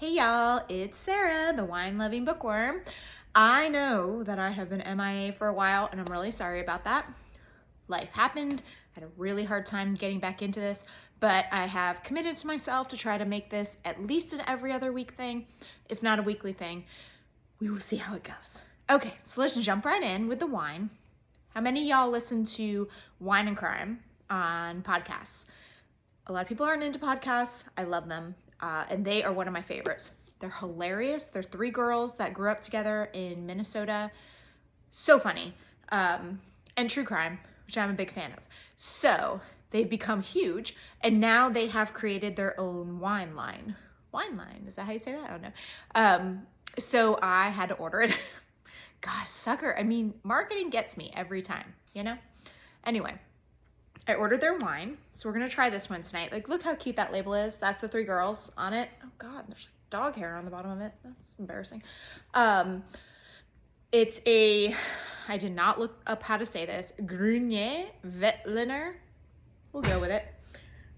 Hey y'all, it's Sarah, the wine-loving bookworm. I know that I have been MIA for a while and I'm really sorry about that. Life happened, I had a really hard time getting back into this, but I have committed to myself to try to make this at least an every other week thing, if not a weekly thing. We will see how it goes. Okay, so let's jump right in with the wine. How many of y'all listen to Wine and Crime on podcasts? A lot of people aren't into podcasts. I love them. And they are one of my favorites. They're hilarious. They're three girls that grew up together in Minnesota. So funny. And true crime, which I'm a big fan of. So they've become huge, and now they have created their own wine line. Wine line, is that how you say that? I don't know. So I had to order it. God, sucker. I mean, marketing gets me every time, you know? Anyway. I ordered their wine, so we're gonna try this one tonight. Like, look how cute that label is. That's the three girls on it. Oh God, there's like dog hair on the bottom of it. That's embarrassing. It's a, I did not look up how to say this, Grunier Veltliner. We'll go with it.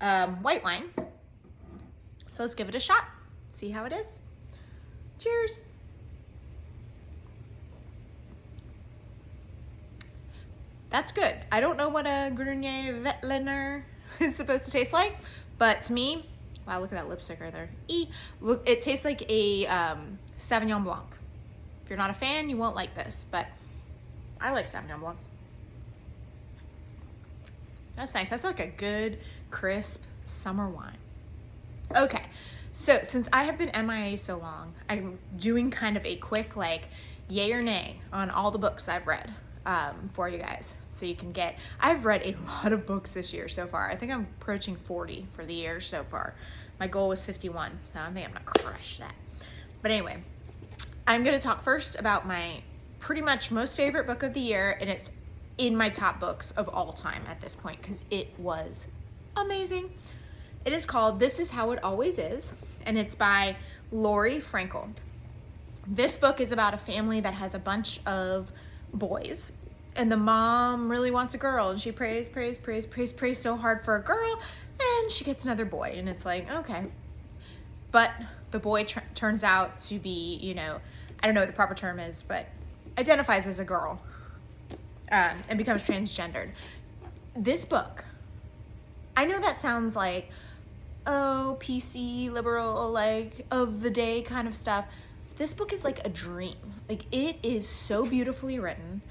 White wine. So let's give it a shot. See how it is. Cheers. That's good. I don't know what a Grunier Veltliner is supposed to taste like, but to me, wow, look at that lipstick right there. Look, it tastes like a Sauvignon Blanc. If you're not a fan, you won't like this, but I like Sauvignon Blancs. That's nice. That's like a good, crisp summer wine. Okay, so since I have been MIA so long, I'm doing kind of a quick like yay or nay on all the books I've read for you guys. So you can get, I've read a lot of books this year so far. I think I'm approaching 40 for the year so far. My goal was 51, so I think I'm gonna crush that. But anyway, I'm gonna talk first about my pretty much most favorite book of the year, and it's in my top books of all time at this point because it was amazing. It is called This Is How It Always Is, and it's by Lori Frankel. This book is about a family that has a bunch of boys, and the mom really wants a girl, and she prays so hard for a girl, and she gets another boy, and it's like, okay. But the boy turns out to be, you know, I don't know what the proper term is, but identifies as a girl and becomes transgendered. This book, I know that sounds like, oh, PC, liberal, like of the day kind of stuff. This book is like a dream. Like, it is so beautifully written.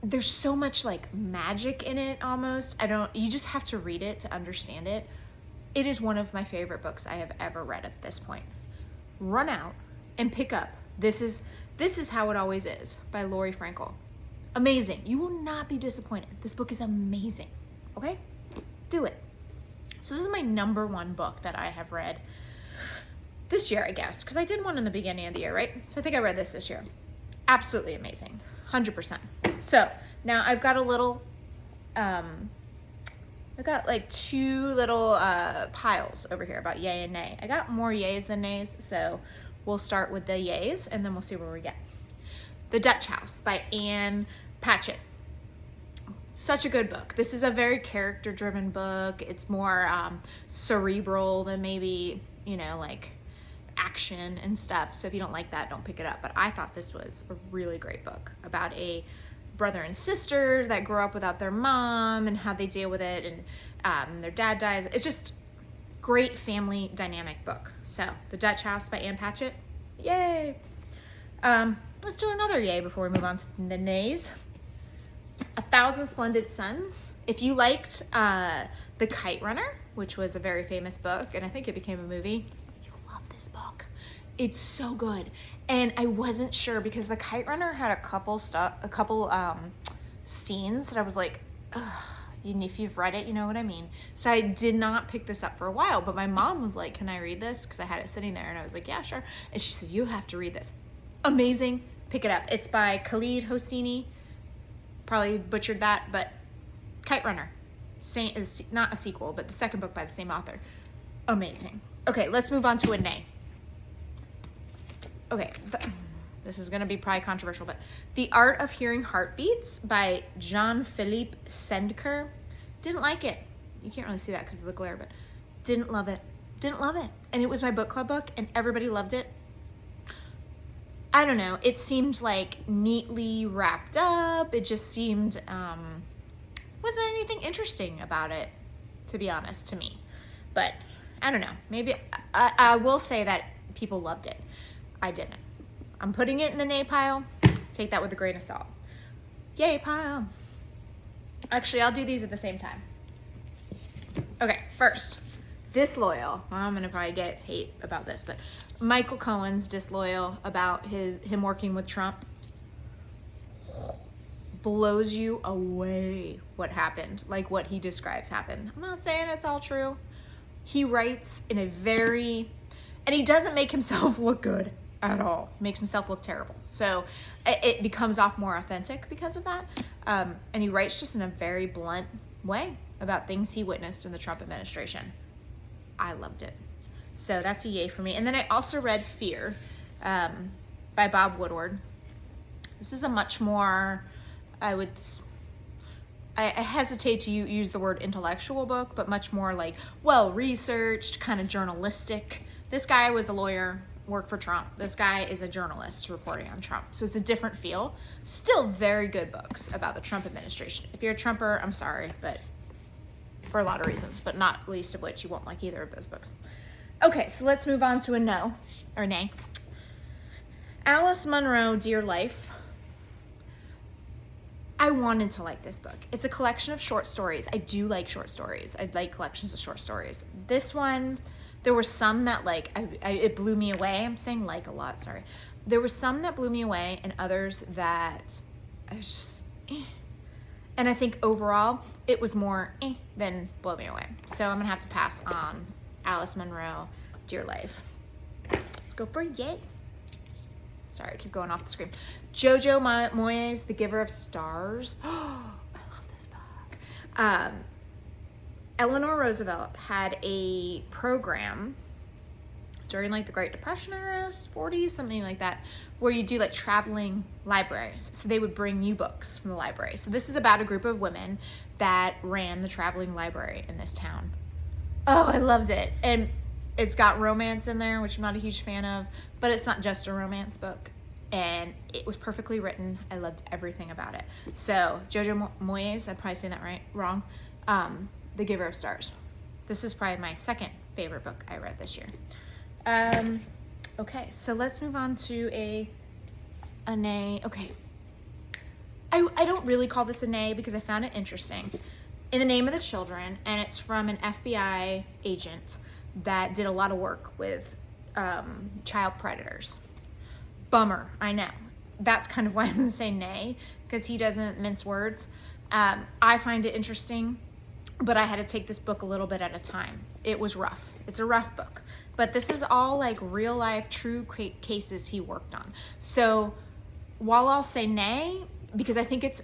There's so much like magic in it almost. You just have to read it to understand it. It is one of my favorite books I have ever read at this point. Run out and pick up This Is How It Always Is by Lori Frankel. Amazing. You will not be disappointed. This book is amazing. Okay? Do it. So this is my number one book that I have read this year, I guess, because I did one in the beginning of the year, right? So I think I read this year. Absolutely amazing. 100%. So now I've got a little, I've got like two little piles over here about yay and nay. I got more yays than nays, so we'll start with the yays and then we'll see where we get. The Dutch House by Ann Patchett. Such a good book. This is a very character-driven book. It's more cerebral than maybe, you know, like action and stuff. So if you don't like that, don't pick it up. But I thought this was a really great book about a brother and sister that grew up without their mom and how they deal with it, and their dad dies. It's just great family dynamic book. So The Dutch House by Ann Patchett. Yay! Let's do another yay before we move on to the nays. 1,000 Splendid Suns. If you liked The Kite Runner, which was a very famous book, and I think it became a movie, you'll love this book. It's so good. And I wasn't sure because The Kite Runner had a couple scenes that I was like, ugh. And if you've read it, you know what I mean. So I did not pick this up for a while, but my mom was like, can I read this? Because I had it sitting there, and I was like, yeah, sure. And she said, you have to read this. Amazing. Pick it up. It's by Khaled Hosseini. Probably butchered that, but Kite Runner. Is not a sequel, but the second book by the same author. Amazing. Okay, let's move on to a nay. Okay, this is going to be probably controversial, but The Art of Hearing Heartbeats by Jean-Philippe Sendker. Didn't like it. You can't really see that because of the glare, but didn't love it. Didn't love it. And it was my book club book and everybody loved it. I don't know. It seemed like neatly wrapped up. It just seemed, wasn't anything interesting about it, to be honest, to me. But I don't know. Maybe I will say that people loved it. I didn't. I'm putting it in the nay pile. Take that with a grain of salt. Yay pile. Actually, I'll do these at the same time. Okay, first, Disloyal. Well, I'm gonna probably get hate about this, but Michael Cohen's Disloyal about him working with Trump blows you away what happened, like what he describes happened. I'm not saying it's all true. He writes in a very, and he doesn't make himself look good at all. He makes himself look terrible. So it becomes off more authentic because of that. And he writes just in a very blunt way about things he witnessed in the Trump administration. I loved it. So that's a yay for me. And then I also read Fear by Bob Woodward. This is a much more, I hesitate to use the word intellectual book, but much more like well-researched, kind of journalistic. This guy was a lawyer, worked for Trump. This guy is a journalist reporting on Trump. So it's a different feel. Still very good books about the Trump administration. If you're a Trumper, I'm sorry, but for a lot of reasons, but not least of which you won't like either of those books. Okay, so let's move on to a no, or nay. Alice Munro, Dear Life. I wanted to like this book. It's a collection of short stories. I do like short stories. I like collections of short stories. This one, there were some that like, it blew me away. I'm saying like a lot, sorry. There were some that blew me away and others that I was just, And I think overall, it was more than blow me away. So I'm gonna have to pass on Alice Munro, Dear Life. Let's go for yay. Sorry, I keep going off the screen. Jojo Moyes, The Giver of Stars. Oh, I love this book. Eleanor Roosevelt had a program during like the Great Depression era, 40s, something like that, where you do like traveling libraries. So they would bring you books from the library. So this is about a group of women that ran the traveling library in this town. Oh, I loved it. And it's got romance in there, which I'm not a huge fan of, but it's not just a romance book. And it was perfectly written. I loved everything about it. So Jojo Moyes, I'm probably saying that wrong, The Giver of Stars. This is probably my second favorite book I read this year. Okay, so let's move on to a nay. Okay, I don't really call this a nay because I found it interesting. In the Name of the Children, and it's from an FBI agent that did a lot of work with child predators. Bummer, I know. That's kind of why I'm gonna say nay, because he doesn't mince words. I find it interesting, but I had to take this book a little bit at a time. It was rough. It's a rough book. But this is all like real life, true cases he worked on. So while I'll say nay, because I think it's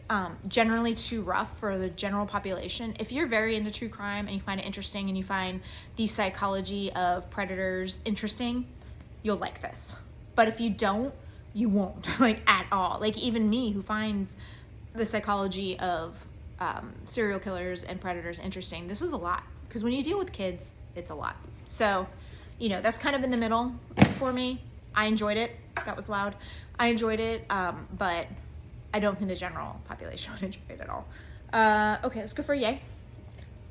generally too rough for the general population, if you're very into true crime and you find it interesting and you find the psychology of predators interesting, you'll like this. But if you don't, you won't, like at all. Like even me, who finds the psychology of serial killers and predators interesting, this was a lot. Because when you deal with kids, it's a lot. So, you know, that's kind of in the middle for me. I enjoyed it. That was loud. I enjoyed it, but I don't think the general population would enjoy it at all. Okay, let's go for a yay.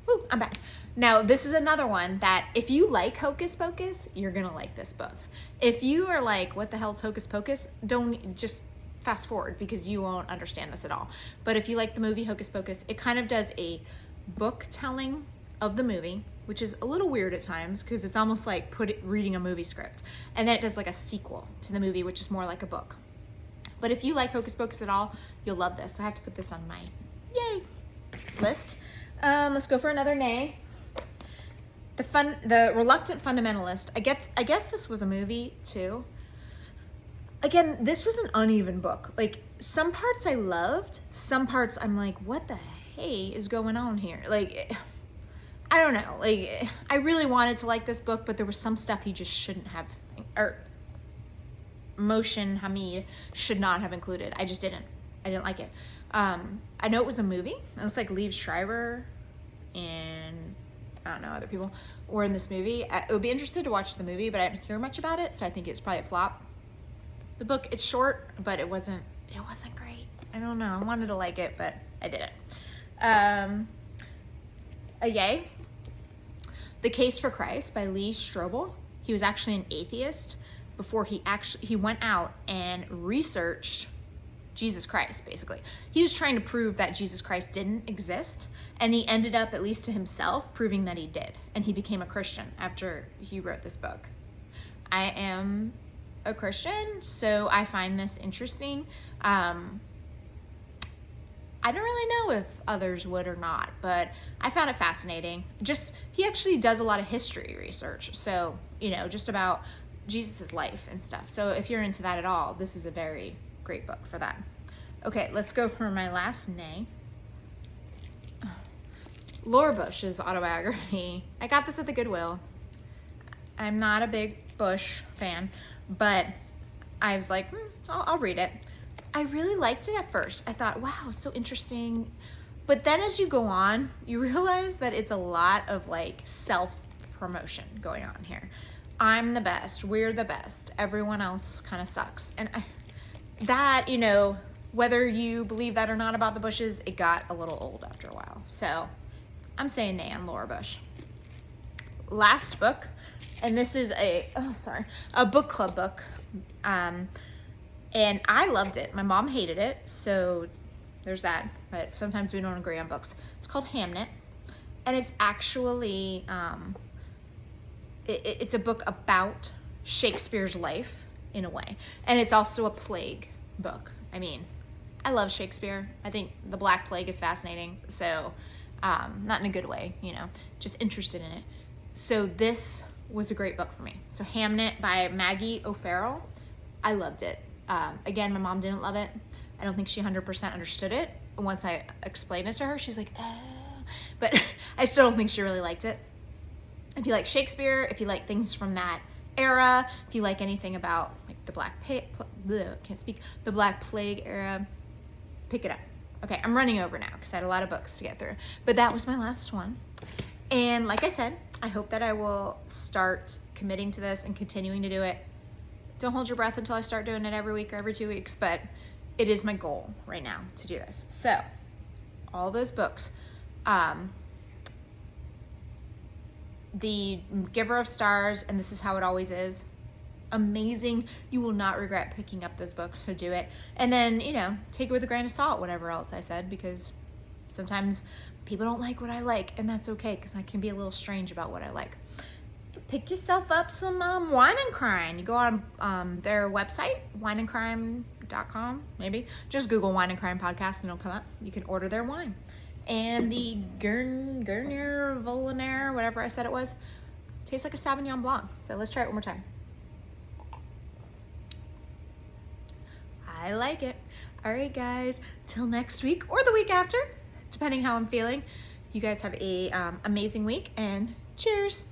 Woo, I'm back. Now, this is another one that if you like Hocus Pocus, you're gonna like this book. If you are like, what the hell's Hocus Pocus? Don't just fast forward because you won't understand this at all. But if you like the movie Hocus Pocus, it kind of does a book telling of the movie, which is a little weird at times because it's almost like reading a movie script. And then it does like a sequel to the movie, which is more like a book. But if you like Hocus Pocus at all, you'll love this. I have to put this on my yay list. Let's go for another nay. The Reluctant Fundamentalist. I guess this was a movie too. Again, this was an uneven book. Like some parts I loved, some parts I'm like, what the hey is going on here? Like, I don't know. Like I really wanted to like this book, but there was some stuff he just shouldn't have, or Mohsin Hamid should not have included. I just didn't. I didn't like it. I know it was a movie. It was like Liev Schreiber and I don't know, other people were in this movie. I would be interested to watch the movie, but I didn't hear much about it, so I think it's probably a flop. The book, it's short, but it wasn't great. I don't know. I wanted to like it, but I didn't. A yay. The Case for Christ by Lee Strobel. He was actually an atheist before he went out and researched Jesus Christ, basically. He was trying to prove that Jesus Christ didn't exist, and he ended up, at least to himself, proving that he did. And he became a Christian after he wrote this book. I am a Christian, so I find this interesting. I don't really know if others would or not, but I found it fascinating. He actually does a lot of history research, so, just about Jesus's life and stuff. So if you're into that at all, this is a very great book for that. Okay, let's go for my last nay. Laura Bush's autobiography. I got this at the Goodwill. I'm not a big Bush fan, but I was like, I'll read it. I really liked it at first. I thought, wow, so interesting. But then as you go on, you realize that it's a lot of like self-promotion going on here. I'm the best. We're the best. Everyone else kind of sucks. And whether you believe that or not about the Bushes, it got a little old after a while. So I'm saying nay on Laura Bush. Last book, and this is a book club book. And I loved it. My mom hated it, so there's that. But sometimes we don't agree on books. It's called Hamnet, and it's actually it's a book about Shakespeare's life in a way, and it's also a plague book. I mean, I love Shakespeare. I think the Black Plague is fascinating. So, not in a good way, just interested in it. So this was a great book for me. So Hamnet by Maggie O'Farrell. I loved it. Again, my mom didn't love it. I don't think she 100% understood it. Once I explained it to her, she's like, but I still don't think she really liked it. If you like Shakespeare, if you like things from that era, if you like anything about like the Black Plague era, pick it up. Okay, I'm running over now because I had a lot of books to get through, but that was my last one. And like I said, I hope that I will start committing to this and continuing to do it. Don't hold your breath until I start doing it every week or every 2 weeks, but it is my goal right now to do this. So all those books, The Giver of Stars, and This Is How It Always Is, amazing. You will not regret picking up those books, so do it. And then, take it with a grain of salt, whatever else I said, because sometimes people don't like what I like, and that's okay, because I can be a little strange about what I like. Pick yourself up some Wine and Crime. You go on their website, wineandcrime.com, maybe. Just Google Wine and Crime podcast and it'll come up. You can order their wine. And the Garnier Volontaire, whatever I said it was, tastes like a Sauvignon Blanc. So let's try it one more time. I like it. All right, guys. Till next week or the week after, depending how I'm feeling. You guys have a amazing week, and cheers.